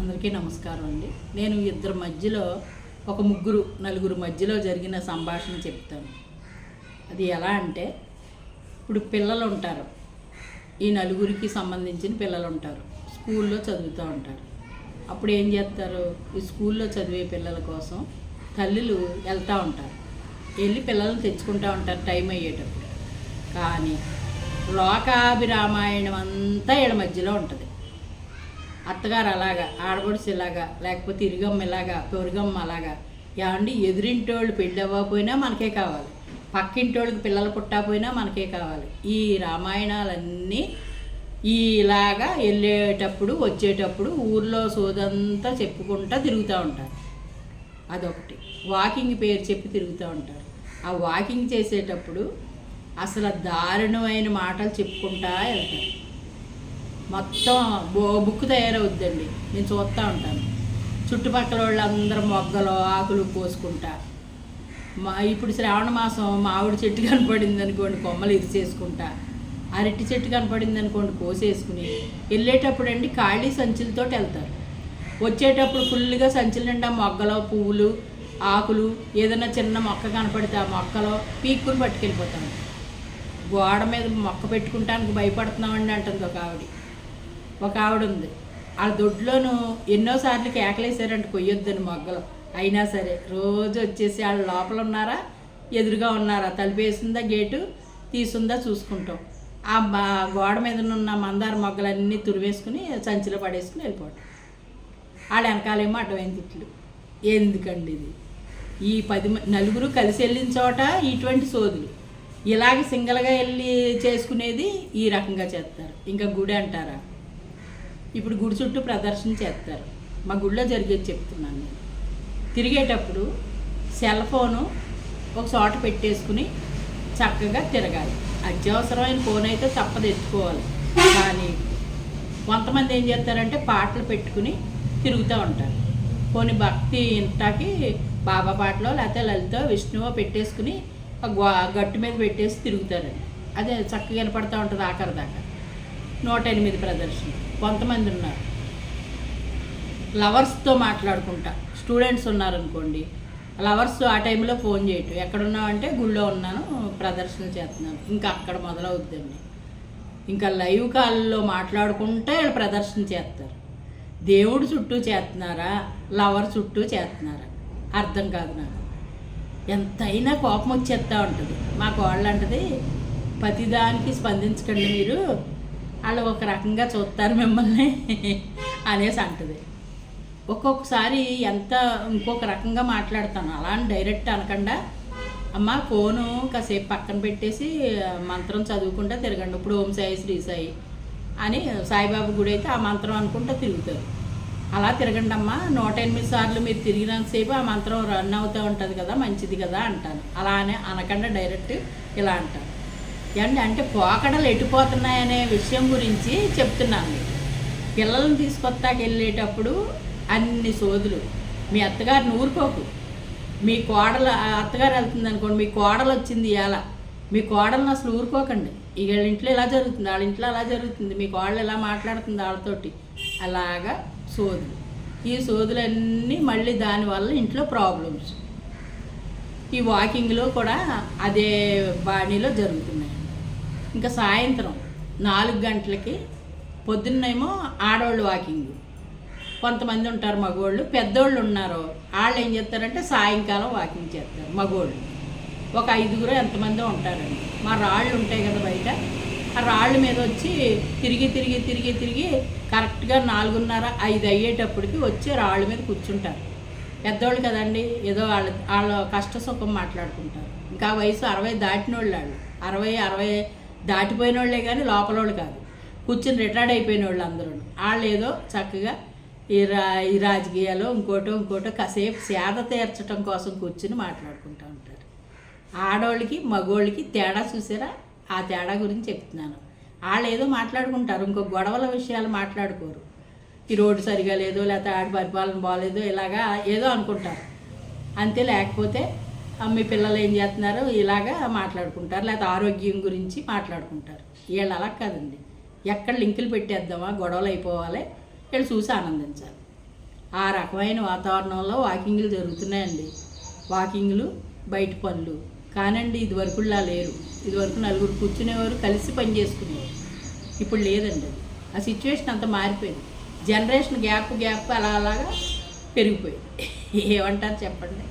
అందరికీ నమస్కారం అండి. నేను ఇద్దరి మధ్యలో ఒక నలుగురు మధ్యలో జరిగిన సంభాషణ చెప్తాను. అది ఎలా అంటే, ఇప్పుడు పిల్లలు ఉంటారు, ఈ నలుగురికి సంబంధించిన పిల్లలు ఉంటారు, స్కూల్లో చదువుతూ ఉంటారు. అప్పుడు ఏం చేస్తారు, ఈ స్కూల్లో చదివే పిల్లల కోసం తల్లులు వెళ్తూ ఉంటారు, వెళ్ళి పిల్లల్ని తెచ్చుకుంటూ ఉంటారు టైం అయ్యేటప్పుడు. కానీ లోకాభిరామాయణం అంతా వీళ్ళ మధ్యలో ఉంటుంది. అత్తగారు అలాగా, ఆడపడుచు ఇలాగా, లేకపోతే ఇరుగమ్మ ఇలాగా, పొరుగమ్మ అలాగా. ఏమండి, ఎదురింటోళ్ళు పెళ్ళి అవ్వకపోయినా మనకే కావాలి, పక్కింటోళ్ళకి పిల్లలు పుట్టకపోయినా మనకే కావాలి. ఈ రామాయణాలన్నీ ఇలాగా వెళ్ళేటప్పుడు వచ్చేటప్పుడు ఊర్లో సోదంతా చెప్పుకుంటూ తిరుగుతూ ఉంటారు. అదొకటి. వాకింగ్ పేరు చెప్పి తిరుగుతూ ఉంటారు. ఆ వాకింగ్ చేసేటప్పుడు అసలు దారుణమైన మాటలు చెప్పుకుంటా వెళ్తారు. మొత్తం బుక్ తయారవుద్దండి. నేను చూస్తూ ఉంటాను. చుట్టుపక్కల వాళ్ళందరూ మొగ్గలు ఆకులు కోసుకుంటా. ఇప్పుడు శ్రావణ మాసం మామిడి చెట్టు కనపడింది అనుకోండి, కొమ్మలు ఇరిచేసుకుంటా. అరటి చెట్టు కనపడింది అనుకోండి, కోసేసుకుని వెళ్ళేటప్పుడు అండి ఖాళీ సంచులతో వెళ్తారు. వచ్చేటప్పుడు ఫుల్గా సంచుల నిండా మొగ్గలు, పువ్వులు, ఆకులు, ఏదైనా చిన్న మొక్క కనపడితే ఆ మొక్కలో పీక్కుని పట్టుకెళ్ళిపోతాను. గోడ మీద మొక్క పెట్టుకుంటానికి భయపడుతున్నామండి అంటుంది ఒక ఆవిడ ఉంది. ఆ దొడ్లోనూ ఎన్నోసార్లు కేకలేసారంటే కొయ్యొద్దని మొగ్గలు. అయినా సరే రోజు వచ్చేసి వాళ్ళు లోపల ఉన్నారా ఎదురుగా ఉన్నారా, తలుపేసిందా గేటు తీసుందా చూసుకుంటాం. ఆ గోడ మీద ఉన్న మందార మొగ్గలన్నీ తురివేసుకుని సంచిలో పడేసుకుని వెళ్ళిపోవటం. వాళ్ళ వెనకాలేమో అడ్డమైన తిట్లు. ఎందుకండి ఇది? ఈ నలుగురు కలిసి వెళ్ళిన చోట ఇటువంటి సోదులు. ఇలాగే సింగల్గా వెళ్ళి చేసుకునేది ఈ రకంగా చేస్తారు. ఇంకా గుడి అంటారా, ఇప్పుడు గుడి చుట్టూ ప్రదర్శన చేస్తారు. మా గుడిలో జరిగేది చెప్తున్నాను నేను. తిరిగేటప్పుడు సెల్ ఫోను ఒక చోట పెట్టేసుకుని చక్కగా తిరగాలి. అత్యవసరమైన ఫోన్ అయితే తప్పదు ఎత్తుకోవాలి. కానీ కొంతమంది ఏం చేస్తారంటే పాటలు పెట్టుకుని తిరుగుతూ ఉంటారు. కొన్ని భక్తి ఇంటాకి బాబా పాటలో లేకపోతే లలిత విష్ణువో పెట్టేసుకుని గట్టు మీద పెట్టేసి తిరుగుతారండి. అదే చక్కగా వినపడుతూ ఉంటుంది ఆఖరి దాకా. 108 ప్రదర్శన. కొంతమంది ఉన్నారు లవర్స్తో మాట్లాడుకుంటా. స్టూడెంట్స్ ఉన్నారనుకోండి, లవర్స్ ఆ టైంలో ఫోన్ చేయటం, ఎక్కడున్నావంటే గుళ్ళో ఉన్నాను, ప్రదర్శన చేస్తున్నాను. ఇంకా అక్కడ మొదలవుద్దండి. ఇంకా లైవ్ కాల్లో మాట్లాడుకుంటే వీళ్ళు ప్రదర్శన చేస్తారు. దేవుడు చుట్టూ చేస్తున్నారా, లవర్ చుట్టూ చేస్తున్నారా అర్థం కాదు నాకు. ఎంతైనా కోపం వచ్చేస్తూ ఉంటుంది. మా కోళ్ళు అంటది, ప్రతిదానికి స్పందించకండి మీరు, వాళ్ళు ఒక రకంగా చూస్తారు మిమ్మల్ని అనేసి అంటది. ఒక్కొక్కసారి ఇంకొక రకంగా మాట్లాడతాను. అలా అని డైరెక్ట్ అనకుండా, అమ్మ ఫోను కాసేపు పక్కన పెట్టేసి మంత్రం చదువుకుంటా తిరగండి. ఇప్పుడు ఓం సాయి శ్రీ సాయి అని సాయిబాబా గుడి అయితే ఆ మంత్రం అనుకుంటా తిరుగుతారు. అలా తిరగండి అమ్మ, 108 సార్లు మీరు తిరిగినంతసేపు ఆ మంత్రం రన్ అవుతూ ఉంటుంది కదా, మంచిది కదా అంటాను. అలా అనకుండా డైరెక్ట్ ఇలా అంటాను. అంటే పోకడలు ఎటుపోతున్నాయనే విషయం గురించి చెప్తున్నాను. పిల్లల్ని తీసుకొస్తాకి వెళ్ళేటప్పుడు అన్ని సోదులు. మీ అత్తగారిని ఊరుకోకు. మీ కోడలు అత్తగారు వెళ్తుంది అనుకోండి, మీ కోడలు వచ్చింది ఇవాళ, మీ కోడలను అసలు ఊరుకోకండి. ఇక వీళ్ళ ఇంట్లో ఇలా జరుగుతుంది, వాళ్ళ ఇంట్లో అలా జరుగుతుంది, మీ కోడలు ఎలా మాట్లాడుతుంది వాళ్ళతోటి, అలాగా సోదులు. ఈ సోదులన్నీ మళ్ళీ దానివల్ల ఇంట్లో ప్రాబ్లమ్స్. ఈ వాకింగ్లో కూడా అదే బాణీలో జరుగుతున్నాయి. ఇంకా సాయంత్రం 4 గంటలకి పొద్దున్నేమో ఆడవాళ్ళు వాకింగ్. కొంతమంది ఉంటారు మగవాళ్ళు. పెద్దోళ్ళు ఉన్నారు, వాళ్ళు ఏం చేస్తారంటే సాయంకాలం వాకింగ్ చేస్తారు మగవాళ్ళు. ఒక 5గురు ఎంతమందో ఉంటారండి. మా రాళ్ళు ఉంటాయి కదా బయట, ఆ రాళ్ళ మీద వచ్చి తిరిగి కరెక్ట్గా 4:30, 5 అయ్యేటప్పటికి వచ్చి రాళ్ళ మీద కూర్చుంటారు. పెద్దోళ్ళు కదండి, ఏదో వాళ్ళ కష్ట సుఖం మాట్లాడుకుంటారు. ఇంకా వయసు 60 దాటిన వాళ్ళు, 60 దాటిపోయిన వాళ్ళే కానీ లోపల వాళ్ళు కాదు. కూర్చుని రిటైర్డ్ అయిపోయిన వాళ్ళు అందరూ. వాళ్ళు ఏదో చక్కగా ఈ రాజకీయాలు ఇంకోటో కాసేపు సేద తీర్చడం కోసం కూర్చుని మాట్లాడుకుంటూ ఉంటారు. ఆడవాళ్ళకి మగవాళ్ళకి తేడా చూసారా? ఆ తేడా గురించి చెప్తున్నాను. వాళ్ళు ఏదో మాట్లాడుకుంటారు, ఇంకో గొడవల విషయాలు మాట్లాడుకోరు. ఈ రోడ్డు సరిగా లేదో, లేకపోతే ఆడి పరిపాలన బాగాలేదో, ఇలాగా ఏదో అనుకుంటారు అంతే. లేకపోతే మీ పిల్లలు ఏం చేస్తున్నారు ఇలాగా మాట్లాడుకుంటారు, లేకపోతే ఆరోగ్యం గురించి మాట్లాడుకుంటారు. వీళ్ళు అలా కాదండి, ఎక్కడ లింకులు పెట్టేద్దామా, గొడవలు అయిపోవాలి, వీళ్ళు చూసి ఆనందించాలి. ఆ రకమైన వాతావరణంలో వాకింగ్లు జరుగుతున్నాయండి. వాకింగ్లు, బయట పనులు కానండి. ఇదివరకులా లేరు. ఇదివరకు నలుగురు కూర్చునేవారు, కలిసి పని చేసుకునేవారు. ఇప్పుడు లేదండి. అది ఆ సిచ్యువేషన్ అంతా మారిపోయింది. జనరేషన్ గ్యాప్ అలాగా పెరిగిపోయింది. ఏమంటారు చెప్పండి.